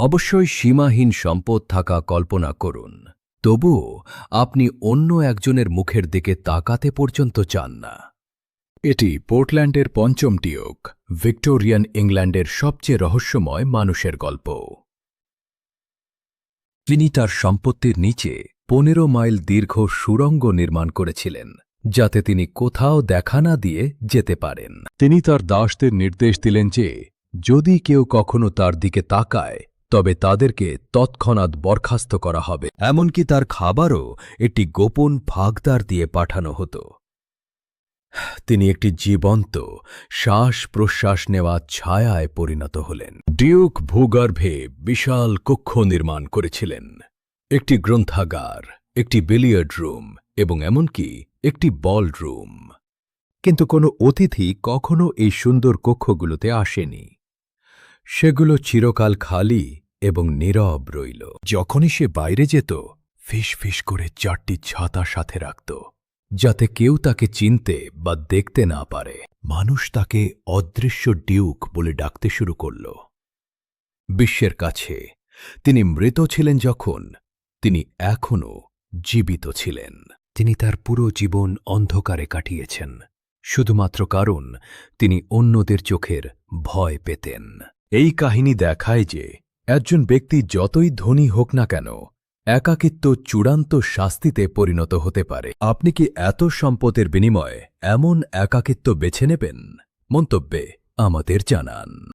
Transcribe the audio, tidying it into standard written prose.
অবশ্যই সীমাহীন সম্পদ থাকা কল্পনা করুন, তবুও আপনি অন্য একজনের মুখের দিকে তাকাতে পর্যন্ত চান না। এটি পোর্টল্যান্ডের পঞ্চম ডিউক, ভিক্টোরিয়ান ইংল্যান্ডের সবচেয়ে রহস্যময় মানুষের গল্প। তিনি তার সম্পত্তির নিচে 15 মাইল দীর্ঘ সুড়ঙ্গ নির্মাণ করেছিলেন, যাতে তিনি কোথাও দেখা না দিয়ে যেতে পারেন। তিনি তার দাসদের নির্দেশ দিলেন যে যদি কেউ কখনো তার দিকে তাকায় তবে তাদেরকে তৎক্ষণাৎ বরখাস্ত করা হবে। এমনকি তার খাবারও একটি গোপন ফাঁকদার দিয়ে পাঠানো হতো। তিনি একটি জীবন্ত শ্বাস প্রশ্বাস নেওয়া ছায়ায় পরিণত হলেন। ডিউক ভূগর্ভে বিশাল কক্ষ নির্মাণ করেছিলেন, একটি গ্রন্থাগার, একটি বিলিয়ার্ড রুম এবং এমনকি একটি বল রুম। কিন্তু কোনো অতিথি কখনো এই সুন্দর কক্ষগুলোতে আসেনি। সেগুলো চিরকাল খালি এবং নীরব রইল। যখনই সে বাইরে যেত, ফিস ফিস করে 4টি ছাতা সাথে রাখত, যাতে কেউ তাকে চিনতে বা দেখতে না পারে। মানুষ তাকে অদৃশ্য ডিউক বলে ডাকতে শুরু করল। বিশ্বের কাছে তিনি মৃত ছিলেন যখন, তিনি এখনও জীবিত ছিলেন। তিনি তার পুরো জীবন অন্ধকারে কাটিয়েছেন, শুধুমাত্র কারণ তিনি অন্যদের চোখের ভয় পেতেন। এই কাহিনী দেখায় যে একজন ব্যক্তি যতই ধনী হোক না কেন, একাকিত্ব চূড়ান্ত শাস্তিতে পরিণত হতে পারে। আপনি কি এত সম্পদের বিনিময়ে এমন একাকিত্ব বেছে নেবেন? মন্তব্যে আমাদের জানান।